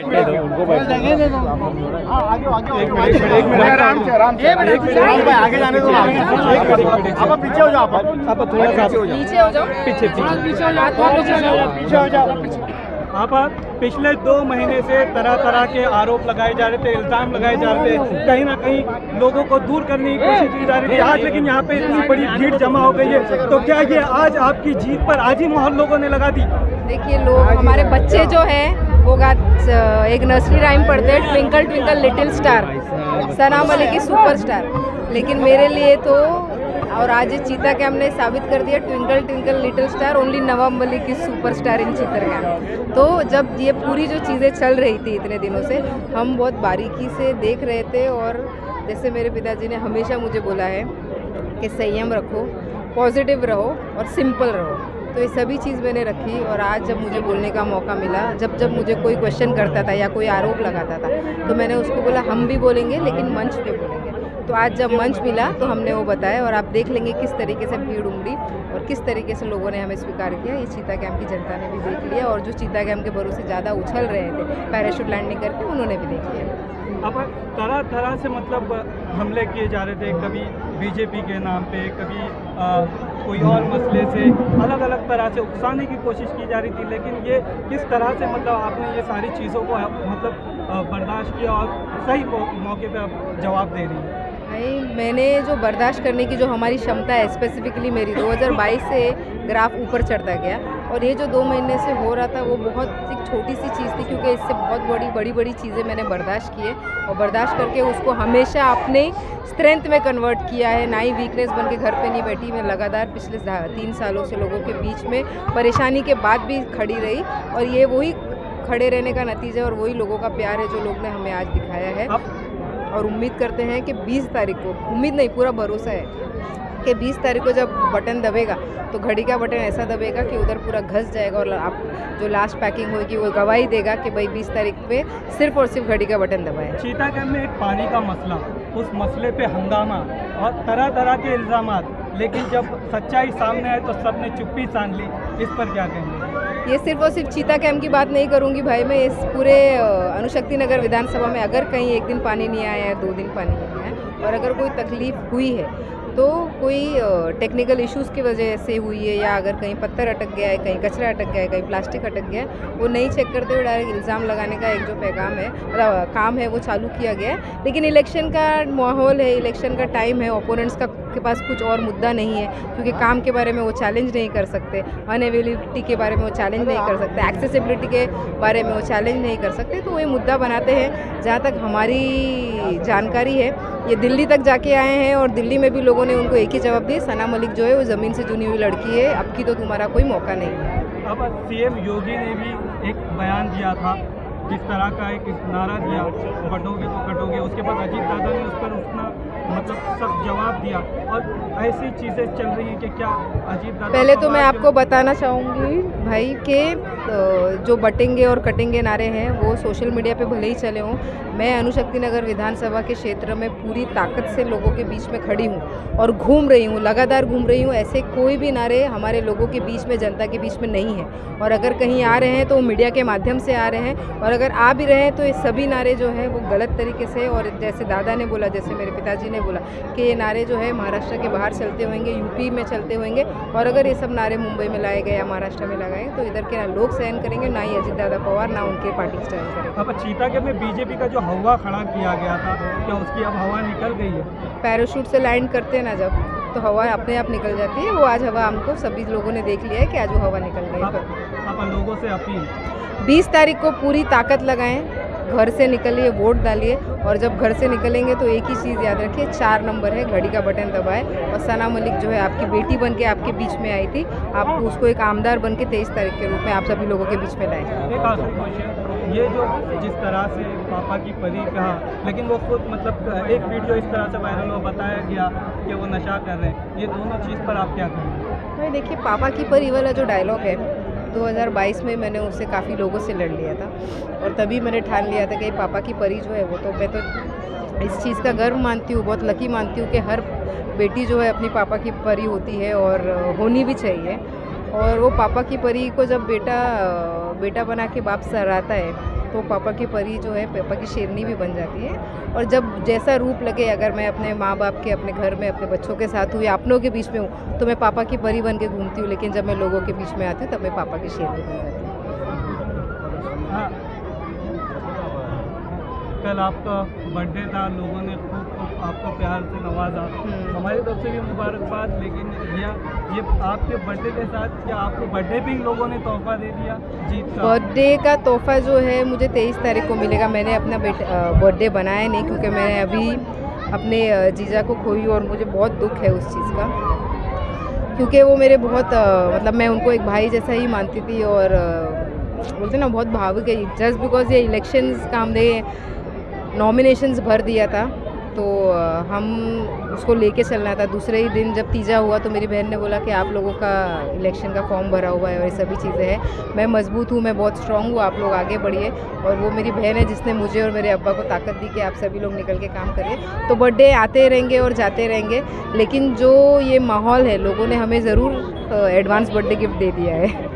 उनको आगे जाने दो, आप पीछे हो जाओ, आप थोड़ा सा नीचे हो जाओ, पीछे पीछे हो जाओ। आप पिछले 2 महीने से तरह तरह के आरोप लगाए जा रहे थे, इल्ज़ाम लगाए जा रहे थे, कहीं ना कहीं लोगों को दूर करने की कोशिश की जा रही थी। आज लेकिन यहाँ पे इतनी बड़ी भीड़ जमा हो गई है, तो क्या ये आज आपकी जीत पर आज ही मोहर लोगों ने लगा दी? देखिए, लोग हमारे बच्चे जो हैं वो एक नर्सरी राइम पढ़ते हैं, ट्विंकल ट्विंकल लिटिल स्टार, सना मलिक की सुपरस्टार। लेकिन मेरे लिए तो, और आज चीता कैम्प ने साबित कर दिया, twinkle twinkle little star only Nawab Malik की सुपरस्टार इन चीता कैम्प। तो जब ये पूरी जो चीज़ें चल रही थी इतने दिनों से, हम बहुत बारीकी से देख रहे थे। और जैसे मेरे पिताजी ने हमेशा मुझे बोला है कि संयम रखो, पॉजिटिव रहो और सिंपल रहो, तो ये सभी चीज़ मैंने रखी। और आज जब मुझे बोलने का मौका मिला, जब मुझे कोई क्वेश्चन करता था या कोई आरोप लगाता था, तो मैंने उसको बोला हम भी बोलेंगे लेकिन मंच पे बोलेंगे। तो आज जब मंच मिला तो हमने वो बताया, और आप देख लेंगे किस तरीके से भीड़ उमड़ी और किस तरीके से लोगों ने हमें स्वीकार किया। ये चीता कैम्प की जनता ने भी देख लिया, और जो चीता कैम्प के भरोसे ज़्यादा उछल रहे थे पैराशूट लैंडिंग करके, उन्होंने भी देख लिया। अब तरह तरह से मतलब हमले किए जा रहे थे, कभी बीजेपी के नाम पे, कभी कोई और मसले से, अलग अलग तरह से उकसाने की कोशिश की जा रही थी। लेकिन ये किस तरह से मतलब आपने ये सारी चीज़ों को मतलब बर्दाश्त किया और सही मौके पे आप जवाब दे रही हैं? भाई, मैंने जो बर्दाश्त करने की जो हमारी क्षमता है, स्पेसिफिकली मेरी 2022 से ग्राफ ऊपर चढ़ता गया। और ये जो 2 महीने से हो रहा था वो बहुत एक छोटी सी चीज़ थी, क्योंकि इससे बहुत बड़ी चीज़ें मैंने बर्दाश्त किए, और बर्दाश्त करके उसको हमेशा अपने स्ट्रेंथ में कन्वर्ट किया है। ना ही वीकनेस बन के घर पे नहीं बैठी, मैं लगातार पिछले 3 सालों से लोगों के बीच में परेशानी के बाद भी खड़ी रही, और ये वही खड़े रहने का नतीजा और वही लोगों का प्यार है जो लोग ने हमें आज दिखाया है। और उम्मीद करते हैं कि 20 तारीख को, उम्मीद नहीं पूरा भरोसा है कि 20 तारीख को जब बटन दबेगा तो घड़ी का बटन ऐसा दबेगा कि उधर पूरा घस जाएगा, और आप जो लास्ट पैकिंग होगी वो गवाही देगा कि भाई 20 तारीख पे सिर्फ और सिर्फ घड़ी का बटन दबाया। चीता कैम्प में एक पानी का मसला, उस मसले पे हंगामा और तरह तरह के इल्ज़ामात, लेकिन जब सच्चाई सामने आए तो सबने चुप्पी सान ली। इस पर क्या कहेंगे? ये सिर्फ और सिर्फ चीता कैम्प की बात नहीं करूंगी भाई, मैं इस पूरे अणुशक्ति नगर विधानसभा में अगर कहीं एक दिन पानी नहीं आया है, 2 दिन पानी नहीं आया, और अगर कोई तकलीफ हुई है तो कोई टेक्निकल इश्यूज़ की वजह से हुई है, या अगर कहीं पत्थर अटक गया है, कहीं कचरा अटक गया है, कहीं प्लास्टिक अटक गया है, वो नहीं चेक करते हुए डायरेक्ट इल्ज़ाम लगाने का एक जो पैगाम है, मतलब काम है, वो चालू किया गया है। लेकिन इलेक्शन का माहौल है, इलेक्शन का टाइम है, ओपोनेंट्स के पास कुछ और मुद्दा नहीं है, क्योंकि काम के बारे में वो चैलेंज नहीं कर सकते, अनअवेलेबिलिटी के बारे में वो चैलेंज नहीं कर सकते, एक्सेसिबिलिटी के बारे में वो चैलेंज नहीं कर सकते, तो वही मुद्दा बनाते हैं। जहाँ तक हमारी जानकारी है, ये दिल्ली तक जाके आए हैं, और दिल्ली में भी लोगों ने उनको एक ही जवाब दिया, सना मलिक जो है वो ज़मीन से जुनी हुई लड़की है, अब की तो तुम्हारा कोई मौका नहीं है। अब सीएम योगी ने भी एक बयान दिया था, जिस तरह का एक नारा दिया, कटोगे तो कटोगे, उसके बाद अजीत दादा ने उस पर उतना मतलब सब जवाब दिया, और ऐसी चीज़ें चल रही हैं कि क्या अजीत दादा? पहले तो मैं आपको बताना चाहूँगी भाई कि जो बटेंगे और कटेंगे नारे हैं वो सोशल मीडिया पे भले ही चले हों, मैं अणुशक्ति नगर विधानसभा के क्षेत्र में पूरी ताकत से लोगों के बीच में खड़ी हूँ और घूम रही हूँ, लगातार घूम रही हूँ। ऐसे कोई भी नारे हमारे लोगों के बीच में, जनता के बीच में नहीं है, और अगर कहीं आ रहे हैं तो मीडिया के माध्यम से आ रहे हैं, और अगर आ भी रहे हैं तो ये सभी नारे जो है वो गलत तरीके से, और जैसे दादा ने बोला, जैसे मेरे पिताजी ने बोला कि ये नारे जो है महाराष्ट्र के बाहर चलते होंगे, यूपी में चलते होंगे, और अगर ये सब नारे मुंबई में लाए गए या महाराष्ट्र में लगाए तो इधर के ना लोग सहन करेंगे, ना ही अजीत दादा पवार, ना उनके पार्टी सहन करेंगे। अब चीता कैम्प में बीजेपी का जो हवा खड़ा किया गया था, क्या उसकी अब हवा निकल गई है? पैराशूट से लैंड करते हैं ना जब, तो हवा अपने आप निकल जाती है। वो आज हवा हमको सभी लोगों ने देख लिया है कि आज वो हवा निकल गई। आप लोगों से अपील, 20 तारीख को पूरी ताकत लगाएं, घर से निकलिए, वोट डालिए, और जब घर से निकलेंगे तो एक ही चीज़ याद रखिए, 4 नंबर है, घड़ी का बटन दबाएं, और सना मलिक जो है आपकी बेटी बन के आपके बीच में आई थी, आप उसको एक आमदार बन के 23 तारीख के रूप में आप सभी लोगों के बीच में लाएं। एक आखिरी क्वेश्चन, ये जो जिस तरह से पापा की परी कहा, लेकिन वो खुद मतलब एक वीडियो इस तरह से वायरल हुआ, बताया गया कि वो नशा कर रहे हैं, ये दोनों चीज़ पर आप क्या कहेंगे? भाई देखिए, पापा की परी वाला जो डायलॉग है 2022 में मैंने उससे काफ़ी लोगों से लड़ लिया था, और तभी मैंने ठान लिया था कि पापा की परी जो है वो, तो मैं तो इस चीज़ का गर्व मानती हूँ, बहुत लकी मानती हूँ कि हर बेटी जो है अपनी पापा की परी होती है, और होनी भी चाहिए। और वो पापा की परी को जब बेटा बना के बाप सराहता है तो पापा की परी जो है पापा की शेरनी भी बन जाती है। और जब जैसा रूप लगे, अगर मैं अपने माँ बाप के, अपने घर में अपने बच्चों के साथ हूँ या अपनों के बीच में हूँ तो मैं पापा की परी बन के घूमती हूँ, लेकिन जब मैं लोगों के बीच में आती हूँ तब मैं पापा की शेरनी बन जाती हूँ। हाँ, कल आपका बर्थडे था, लोगों ने खूब आपको प्यार से नवाजा, हमारी तरफ से भी मुबारकबाद। लेकिन ये आपके बर्थडे के साथ क्या आपको बर्थडे पे ही लोगों ने तोहफा दे दिया जीत का? बर्थडे का तोहफा जो है मुझे 23 तारीख को मिलेगा। मैंने अपना बर्थडे बनाया नहीं, क्योंकि मैंने अभी अपने जीजा को खोई और मुझे बहुत दुख है उस चीज़ का, क्योंकि वो मेरे बहुत मतलब मैं उनको एक भाई जैसा ही मानती थी। और बोलते ना बहुत भावुक है, जस्ट बिकॉज ये इलेक्शंस का हमने नॉमिनेशंस भर दिया था तो हम उसको लेके चलना था। दूसरे ही दिन जब तीजा हुआ तो मेरी बहन ने बोला कि आप लोगों का इलेक्शन का फॉर्म भरा हुआ है और ये सभी चीज़ें हैं, मैं मजबूत हूँ, मैं बहुत स्ट्रांग हूँ, आप लोग आगे बढ़िए। और वो मेरी बहन है जिसने मुझे और मेरे अब्बा को ताकत दी कि आप सभी लोग निकल के काम करिए। तो बर्थडे आते रहेंगे और जाते रहेंगे, लेकिन जो ये माहौल है, लोगों ने हमें ज़रूर एडवांस बर्थडे गिफ्ट दे दिया है।